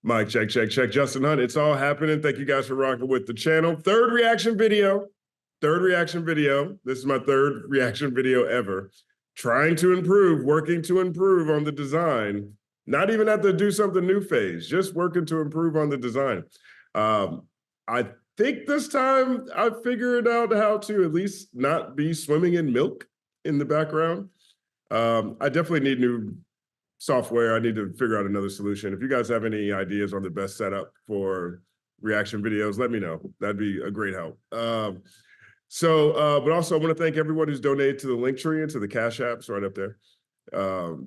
Mic check, check, check. Justin Hunte, it's all happening. Thank you guys for rocking with the channel. Third reaction video. This is my third reaction video ever. Trying to improve, working to improve on the design. Not even have to do something new phase, just working to improve on the design. I think this time I figured out how to at least not be swimming in milk in the background. I definitely need new software. I need to figure out another solution. If you guys have any ideas on the best setup for reaction videos, let me know. That'd be a great help. But also I want to thank everyone who's donated to the Linktree and to the Cash Apps right up there.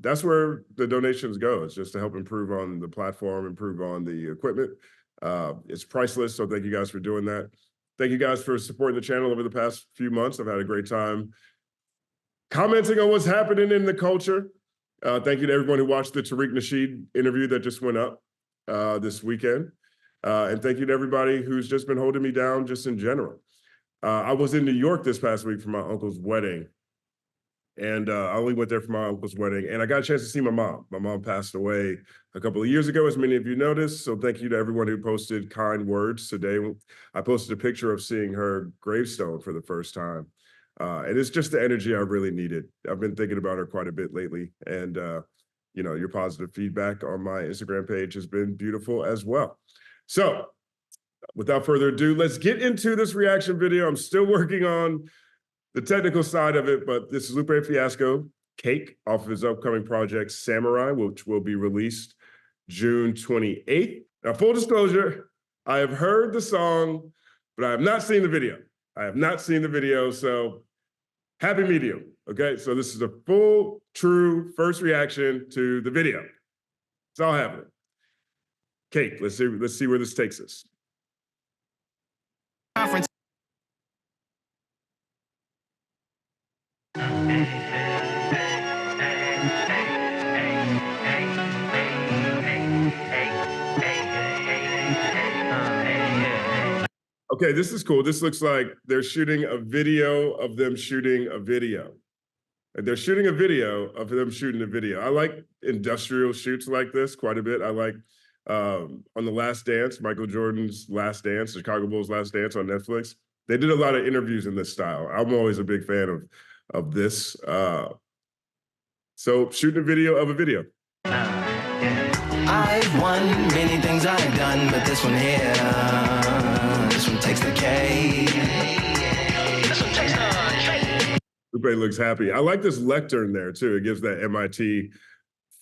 That's where the donations go. It's just to help improve on the platform, improve on the equipment. It's priceless, so thank you guys for doing that. Thank you guys for supporting the channel over the past few months. I've had a great time commenting on what's happening in the culture. Thank you to everyone who watched the Tariq Nasheed interview that just went up this weekend. And thank you to everybody who's just been holding me down just in general. I was in New York this past week for my uncle's wedding. And I only went there for my uncle's wedding, and I got a chance to see my mom. My mom passed away a couple of years ago, as many of you noticed. So thank you to everyone who posted kind words today. I posted a picture of seeing her gravestone for the first time. And it's just the energy I really needed. I've been thinking about her quite a bit lately. And, you know, your positive feedback on my Instagram page has been beautiful as well. So without further ado, let's get into this reaction video. I'm still working on the technical side of it, but this is Lupe Fiasco, Cake, off of his upcoming project, Samurai, which will be released June 28th. Now, full disclosure, I have heard the song, but I have not seen the video. So happy medium, okay? So this is a full, true first reaction to the video. It's all happening. Cake, let's see where this takes us. Okay, this is cool. This looks like they're shooting a video of them shooting a video. They're shooting a video of them shooting a video. I like industrial shoots like this quite a bit. I like on The Last Dance, Michael Jordan's Last Dance, Chicago Bulls' Last Dance on Netflix. They did a lot of interviews in this style. I'm always a big fan of this. So shooting a video of a video. I've won many things I've done, but this one here, this one takes the K. This one takes the K. Lupe looks happy. I like this lectern there too. It gives that MIT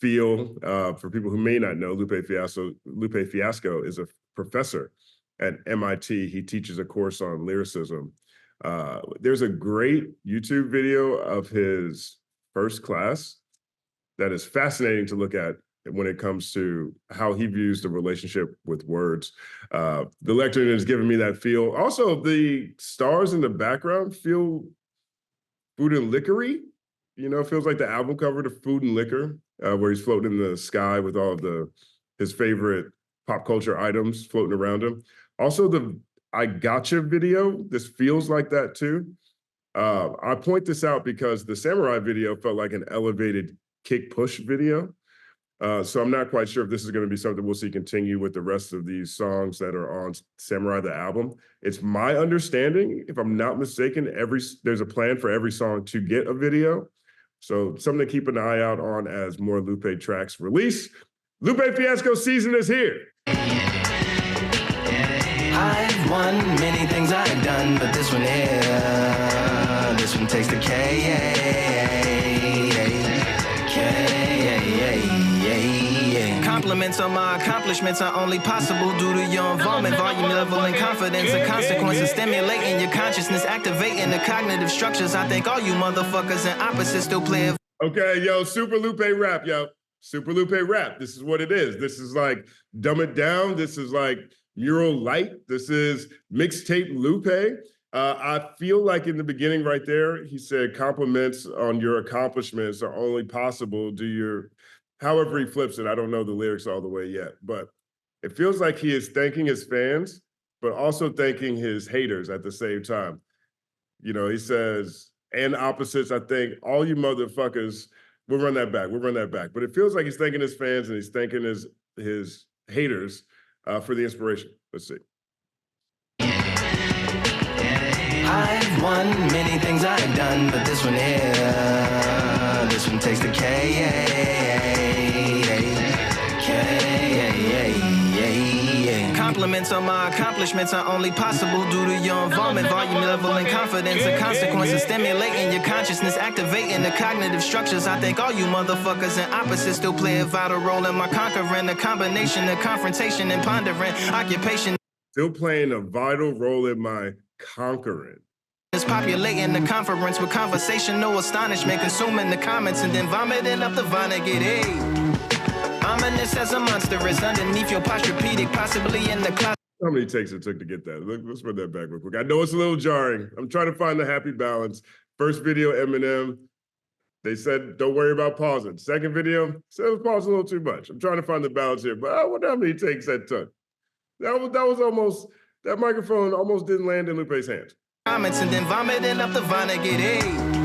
feel. For people who may not know, Lupe Fiasco is a professor at MIT. He teaches a course on lyricism. There's a great YouTube video of his first class that is fascinating to look at when it comes to how he views the relationship with words. The lectern is giving me that feel. Also, the stars in the background feel Food and Liquor-y. You know, it feels like the album cover to Food and Liquor, where he's floating in the sky with all of his favorite pop culture items floating around him. Also, the I Gotcha video, this feels like that too. I point this out because the Samurai video felt like an elevated kick push video. So I'm not quite sure if this is going to be something we'll see continue with the rest of these songs that are on Samurai the album. It's my understanding, if I'm not mistaken, there's a plan for every song to get a video. So something to keep an eye out on as more Lupe tracks release. Lupe Fiasco season is here. I've won many things I've done, but this one here, this one takes the K. Compliments on my accomplishments are only possible due to your involvement, volume, level, and confidence. The consequences stimulating your consciousness, activating the cognitive structures. I think all you motherfuckers and opposites still play a... Okay, yo, Super Lupe rap, yo. Super Lupe rap. This is what it is. This is like Dumb It Down. This is like Mural Light. This is Mixtape Lupe. I feel like in the beginning right there, he said compliments on your accomplishments are only possible due your... However he flips it, I don't know the lyrics all the way yet, but it feels like he is thanking his fans, but also thanking his haters at the same time. You know, he says, and opposites, I think, all you motherfuckers, we'll run that back. But it feels like he's thanking his fans and he's thanking his haters for the inspiration. Let's see. I've won many things I've done, but this one here, this one takes the Compliments on my accomplishments are only possible due to your involvement, volume, level, and confidence. The consequences stimulating your consciousness, activating the cognitive structures. I think all you motherfuckers and opposites still play a vital role in my conquering. The combination of confrontation and pondering occupation. Still playing a vital role in my conquering. It's populating the conference with conversation, no astonishment, consuming the comments and then vomiting up the vinegar. Ominous as a monster is underneath your posturepedic, possibly in the closet. How many takes it took to get that? Let's put that back real quick. I know it's a little jarring. I'm trying to find the happy balance. First video, Eminem, they said, don't worry about pausing. Second video, said it was paused a little too much. I'm trying to find the balance here, but I wonder how many takes that took. That was almost, that microphone almost didn't land in Lupe's hands. Comments and then vomiting up the vinegar.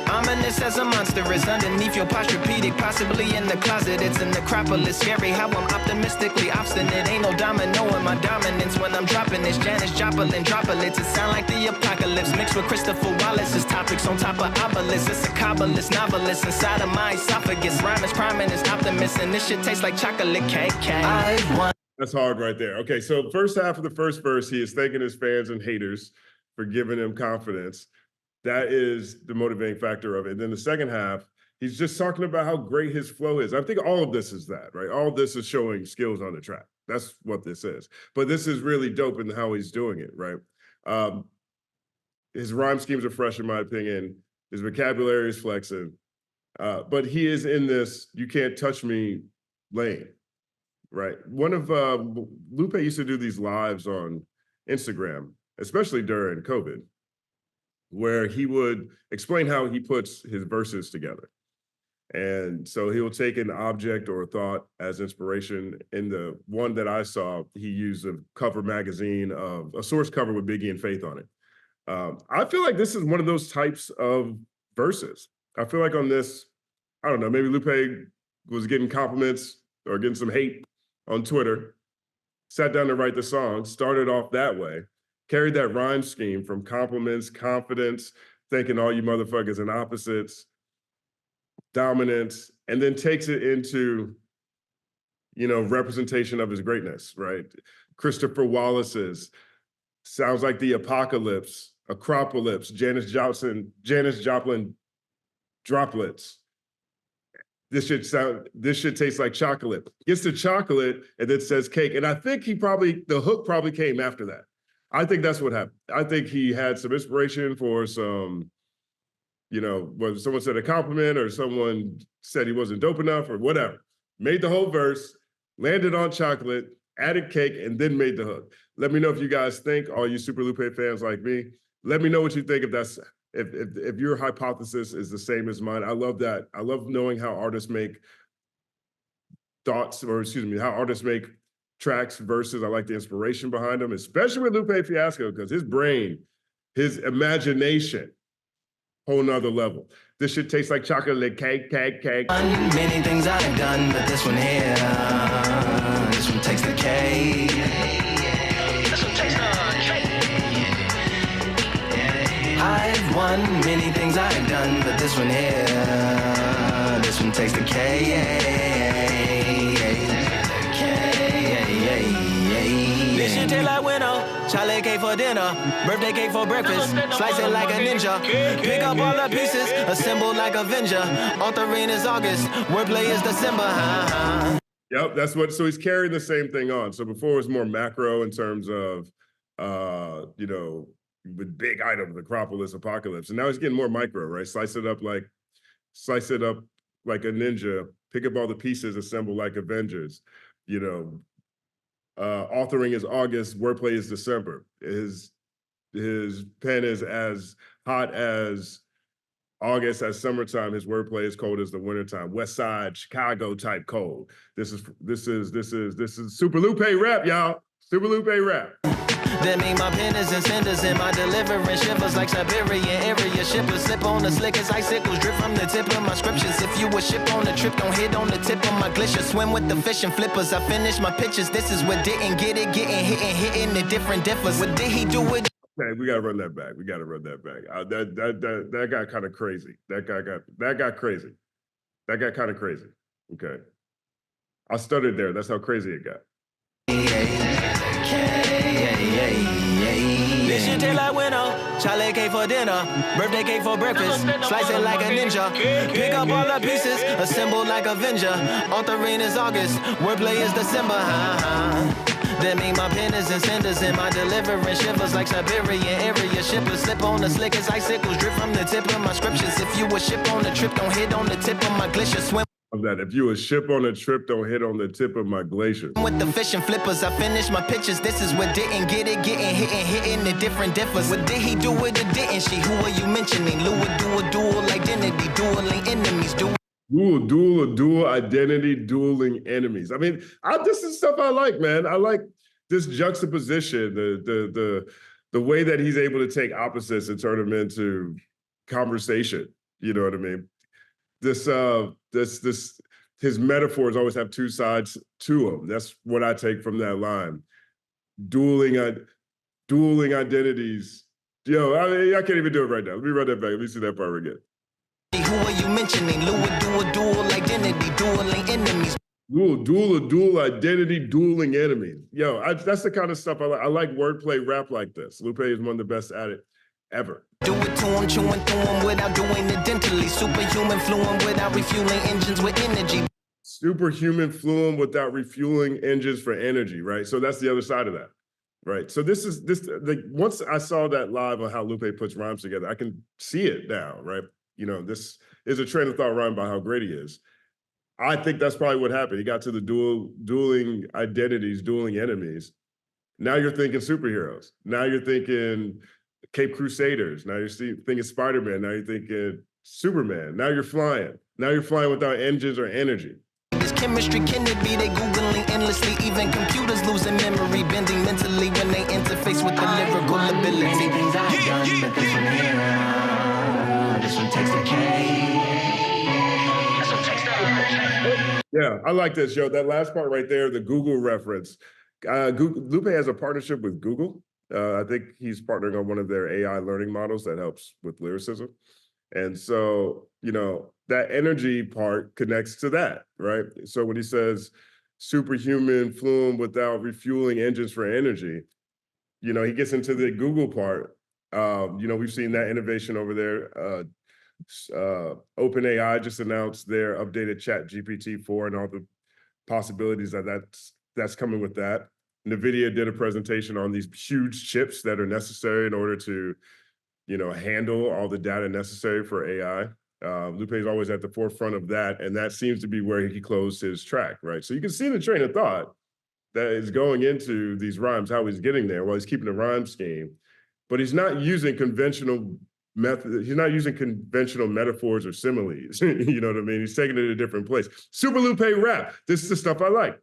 Ominous as a monster is underneath your posturepedic, possibly in the closet. It's a necropolis. Scary how I'm optimistically obstinate. Ain't no domino in my dominance when I'm dropping this. Janis Joplin droplets. It sound like the apocalypse mixed with Christopher Wallace's topics on top of obelisks. It's a kabbalist novelist inside of my esophagus. Rhyme is priming is optimist, and this shit tastes like chocolate cake. That's hard right there. Okay, so first half of the first verse, he is thanking his fans and haters for giving him confidence. That is the motivating factor of it. And then the second half, he's just talking about how great his flow is. I think all of this is that, right? All of this is showing skills on the track. That's what this is. But this is really dope in how he's doing it, right? His rhyme schemes are fresh, in my opinion. His vocabulary is flexing. But he is in this you can't touch me lane, right? One of Lupe used to do these lives on Instagram, especially during COVID, where he would explain how he puts his verses together. And so he'll take an object or a thought as inspiration. In the one that I saw, he used a cover magazine of a source cover with Biggie and Faith on it. I feel like this is one of those types of verses. I feel like on this, I don't know, maybe Lupe was getting compliments or getting some hate on Twitter, sat down to write the song, started off that way, carried that rhyme scheme from compliments, confidence, thanking all you motherfuckers and opposites, dominance, and then takes it into, representation of his greatness, right? Christopher Wallace's sounds like the apocalypse, Acropolis, Janis Joplin droplets. This should taste like chocolate. Gets to chocolate and then says cake. And I think the hook probably came after that. I think that's what happened. I think he had some inspiration for some, whether someone said a compliment or someone said he wasn't dope enough or whatever. Made the whole verse, landed on chocolate, added cake, and then made the hook. Let me know if you guys think, all you Super Lupe fans like me, let me know what you think if your hypothesis is the same as mine. I love that. I love knowing how artists make how artists make tracks, verses. I like the inspiration behind them, especially with Lupe Fiasco, because his brain, his imagination, whole nother level. This shit tastes like chocolate cake. Many things I've done, but this one here, this one takes the cake. This one takes the cake. I've won many things I've done, but this one here, this one takes the cake. This shit taste like winter, chocolate cake for dinner, birthday cake for breakfast, slice it like a ninja, pick up all the pieces, assemble like Avenger, authoring is August, wordplay is December. Yep, so he's carrying the same thing on. So before it was more macro in terms of, with big items, Acropolis, Apocalypse, and now he's getting more micro, right? Slice it up like a ninja, pick up all the pieces, assemble like Avengers, authoring is August, wordplay is December. His pen is as hot as August, as summertime. His wordplay is cold as the wintertime. West Side, Chicago type cold. This is Super Lupe rap, y'all. Super Lupe rap. That mean my pen is in cinders and my deliverance shivers like Siberian area shippers. Slip on the slick as icicles, drip from the tip of my scriptures. If you a ship on the trip, don't hit on the tip of my glacier. Swim with the fish and flippers. I finish my pitches. This is what didn't get it, getting hit and hitting the different differs. What did he do with? Okay, we gotta run that back. We gotta run that back. That got kind of crazy. That got crazy. That got kind of crazy. Okay, I stuttered there. That's how crazy it got. This shit taste like winter. Chocolate cake for dinner. Birthday cake for breakfast. Slice it like a ninja. Pick up all the pieces. Assemble like Avenger. Authoring is August. Wordplay is December. That mean my pen is in cinders and my deliverance shivers like Siberian area shippers. Slip on the slick as icicles. Drip from the tip of my scriptures. If you a ship on the trip, don't hit on the tip of my glacier. Swim. Of that, if you a ship on a trip, don't hit on the tip of my glacier. With the fish and flippers, I finish my pitches. This is what didn't get it, getting hit and hitting the different differs. What did he do with it, didn't she? Who are you mentioning? Dual identity, dueling enemies, Dual identity, dueling enemies. I mean, this is stuff I like, man. I like this juxtaposition, the way that he's able to take opposites and turn them into conversation. You know what I mean? This his metaphors always have two sides to them. That's what I take from that line. Dueling identities. Yo, I can't even do it right now. Let me run that back. Let me see that part again. Who are you mentioning? Dual identity, dueling enemies. Dual identity, dueling enemies. Yo, that's the kind of stuff I like. I like wordplay rap like this. Lupe is one of the best at it ever. Do it to him, chewing through him without doing it dentally. Superhuman fluent without refueling engines with energy. Superhuman fluent without refueling engines for energy, right? So that's the other side of that, right? So once I saw that live on how Lupe puts rhymes together, I can see it now, right? You know, this is a train of thought rhyme about how great he is. I think that's probably what happened. He got to the dueling identities, dueling enemies. Now you're thinking superheroes. Now you're thinking Cape Crusaders. Now you're thinking Spider-Man. Now you're thinking Superman. Now you're flying. Now you're flying without engines or energy. This chemistry can it be? They Googling endlessly. Even computers losing memory, bending mentally when they interface with the lyrical ability. Things I've done, but this one here, this one takes the cake. Yeah, I like this, yo. That last part right there, the Google reference. Lupe has a partnership with Google. I think he's partnering on one of their AI learning models that helps with lyricism. And so, you know, that energy part connects to that, right? So when he says superhuman fluent without refueling engines for energy, you know, he gets into the Google part. You know, we've seen that innovation over there. OpenAI just announced their updated Chat GPT-4 and all the possibilities that's coming with that. NVIDIA did a presentation on these huge chips that are necessary in order to, you know, handle all the data necessary for AI. Lupe is always at the forefront of that, and that seems to be where he closed his track, right? So you can see the train of thought that is going into these rhymes, how he's getting there. Well, he's keeping the rhyme scheme, but he's not using conventional methods. He's not using conventional metaphors or similes. You know what I mean? He's taking it to a different place. Super Lupe rap. This is the stuff I like.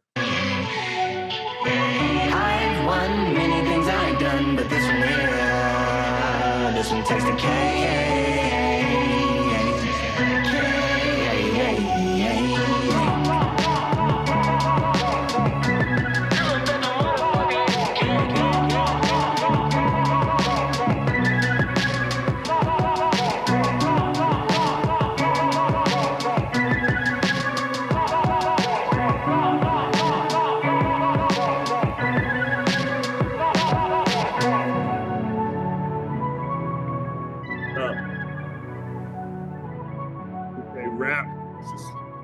I've won many things I've done, but this one here, this one takes the cake.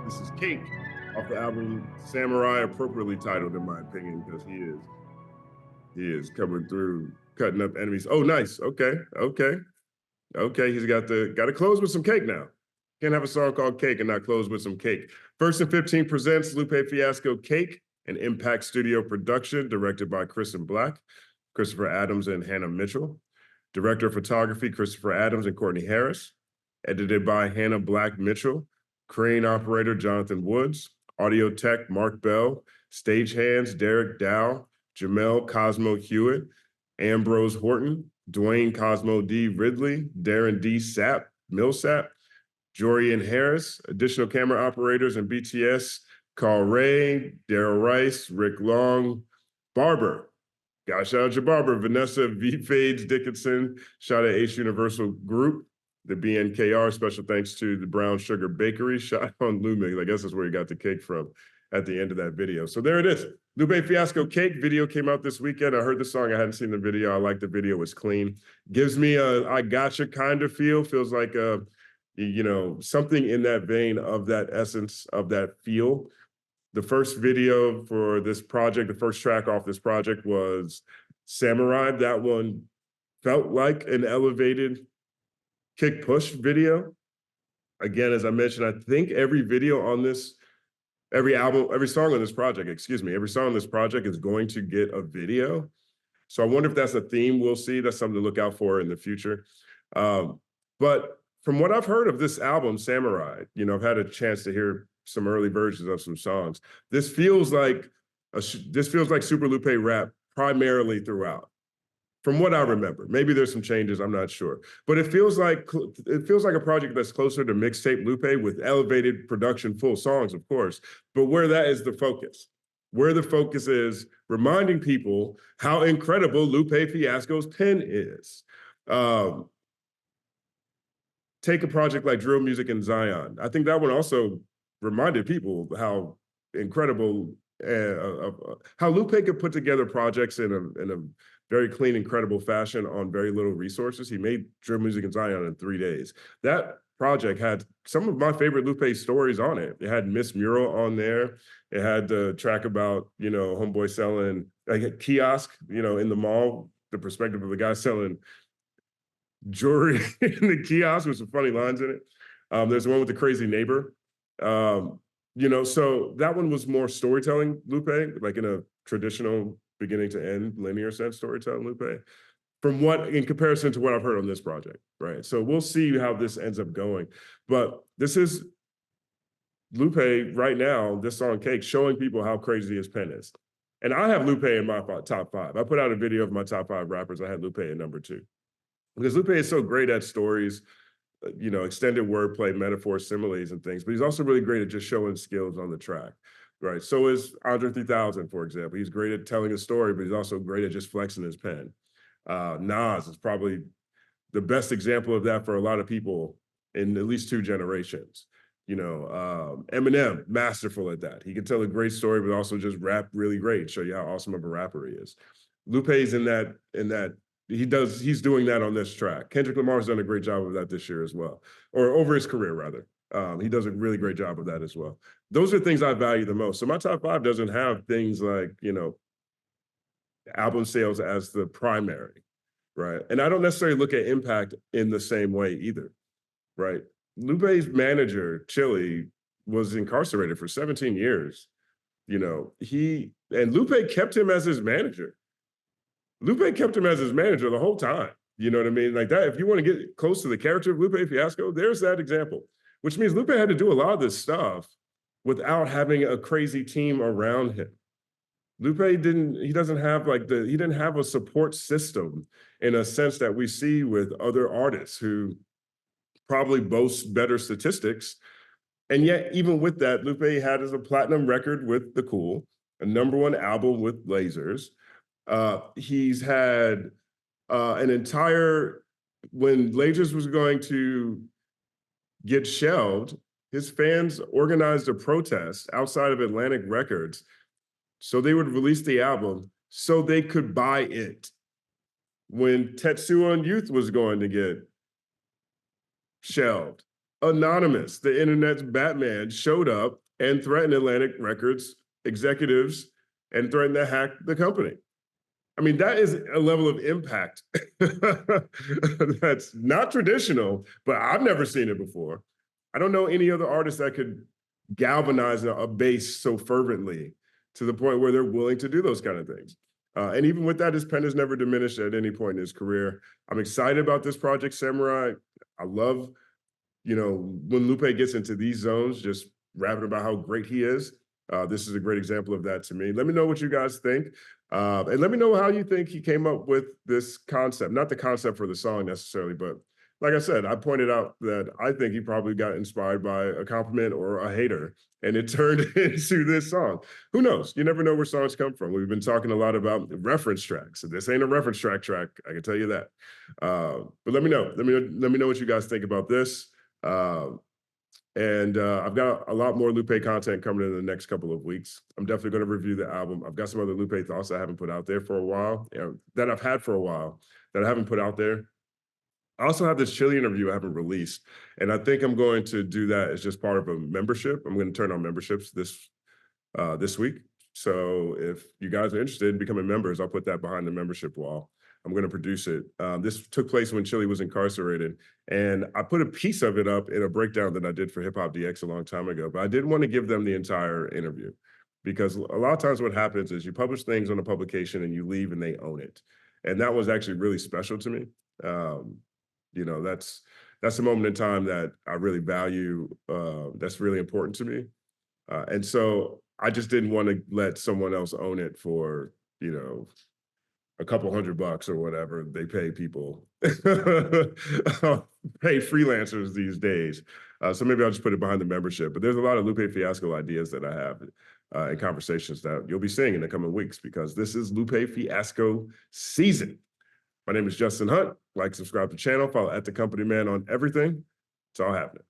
This is Cake off the album Samurai, appropriately titled in my opinion, because he is coming through, cutting up enemies. Oh, nice. Okay. He's got to close with some cake now. Can't have a song called Cake and not close with some cake. First and 15 presents Lupe Fiasco Cake, an Impact Studio production directed by Kristen Black, Christopher Adams, and Hannah Mitchell. Director of photography, Christopher Adams and Courtney Harris. Edited by Hannah Black Mitchell. Crane operator, Jonathan Woods. Audio tech, Mark Bell. Stagehands, Derek Dow. Jamel Cosmo Hewitt. Ambrose Horton, Dwayne Cosmo D. Ridley, Darren D. Millsap, Jorian Harris, additional camera operators in BTS, Carl Ray, Daryl Rice, Rick Long, Barber. Gotta shout out your barber, Vanessa V. Fades Dickinson, shout out Ace Universal Group, the BNKR, special thanks to the Brown Sugar Bakery, shout out on Lume, I guess that's where he got the cake from at the end of that video. So there it is. Lupe Fiasco Cake video came out this weekend. I heard the song, I hadn't seen the video. I like the video, it's clean. Gives me a I gotcha kind of feel, feels like something in that vein of that essence, of that feel. The first video for this project, the first track off this project was Samurai. That one felt like an elevated kick push video. Again, as I mentioned, I think every song on this project is going to get a video. So I wonder if that's a theme we'll see. That's something to look out for in the future. But from what I've heard of this album, Samurai, I've had a chance to hear some early versions of some songs. This feels like Super Lupe rap primarily throughout, from what I remember. Maybe there's some changes, I'm not sure. But it feels like a project that's closer to mixtape Lupe with elevated production, full songs, of course, but where that is the focus. Where the focus is reminding people how incredible Lupe Fiasco's pen is. Take a project like Drill Music in Zion. I think that one also reminded people how incredible, how Lupe could put together projects in a very clean, incredible fashion on very little resources. He made Drill Music in Zion in 3 days. That project had some of my favorite Lupe stories on it. It had Miss Mural on there. It had the track about, homeboy selling like a kiosk, in the mall, the perspective of the guy selling jewelry in the kiosk with some funny lines in it. There's the one with the crazy neighbor. So that one was more storytelling Lupe, like in a traditional beginning to end linear sense storytelling Lupe, in comparison to what I've heard on this project, right? So we'll see how this ends up going. But this is Lupe right now, this song Cake, showing people how crazy his pen is. And I have Lupe in my top 5. I put out a video of my top 5 rappers. I had Lupe at number 2. Because Lupe is so great at stories, extended wordplay, metaphors, similes, and things. But he's also really great at just showing skills on the track, right? So is Andre 3000, for example. He's great at telling a story, but he's also great at just flexing his pen. Nas is probably the best example of that for a lot of people in at least 2 generations. Eminem, masterful at that. He can tell a great story, but also just rap really great, show you how awesome of a rapper he is. Lupe's in that. He's doing that on this track. Kendrick Lamar's done a great job of that this year as well, or over his career, rather. He does a really great job of that as well. Those are things I value the most. So my top 5 doesn't have things like, album sales as the primary, right? And I don't necessarily look at impact in the same way either, right? Lupe's manager, Chili, was incarcerated for 17 years. Lupe kept him as his manager. Lupe kept him as his manager the whole time. You know what I mean? Like that, if you want to get close to the character of Lupe Fiasco, there's that example, which means Lupe had to do a lot of this stuff without having a crazy team around him. Lupe didn't have a support system in a sense that we see with other artists who probably boast better statistics. And yet, even with that, Lupe had as a platinum record with The Cool, a #1 album with Lasers. He's had an entire, when Lasers was going to get shelved, his fans organized a protest outside of Atlantic Records so they would release the album so they could buy it. When Tetsuo Youth was going to get shelved, Anonymous, the internet's Batman, showed up and threatened Atlantic Records executives and threatened to hack the company. I mean, that is a level of impact that's not traditional, but I've never seen it before. I don't know any other artist that could galvanize a base so fervently to the point where they're willing to do those kind of things. And even with that, his pen has never diminished at any point in his career. I'm excited about this project, Samurai. I love, when Lupe gets into these zones, just rapping about how great he is. This is a great example of that to me. Let me know what you guys think. And let me know how you think he came up with this concept. Not the concept for the song necessarily, but like I said, I pointed out that I think he probably got inspired by a compliment or a hater, and it turned into this song. Who knows? You never know where songs come from. We've been talking a lot about reference tracks. So this ain't a reference track, I can tell you that. But let me know. Let me know what you guys think about this. And I've got a lot more Lupe content coming in the next couple of weeks. I'm definitely going to review the album. I've got some other Lupe thoughts I haven't put out there for a while, that I've had for a while, that I haven't put out there. I also have this Chili interview I haven't released, and I think I'm going to do that as just part of a membership. I'm going to turn on memberships this week. So if you guys are interested in becoming members, I'll put that behind the membership wall. I'm going to produce it. This took place when Chili was incarcerated, and I put a piece of it up in a breakdown that I did for HipHopDX a long time ago, but I didn't want to give them the entire interview because a lot of times what happens is you publish things on a publication and you leave and they own it. And that was actually really special to me. You know, that's a moment in time that I really value, that's really important to me. And so I just didn't want to let someone else own it for, you know, a couple $100 or whatever they pay people, pay freelancers these days. So maybe I'll just put it behind the membership. But there's a lot of Lupe Fiasco ideas that I have and conversations that you'll be seeing in the coming weeks because this is Lupe Fiasco season. My name is Justin Hunte. Like, subscribe to the channel, follow @TheCompanyMan on everything. It's all happening.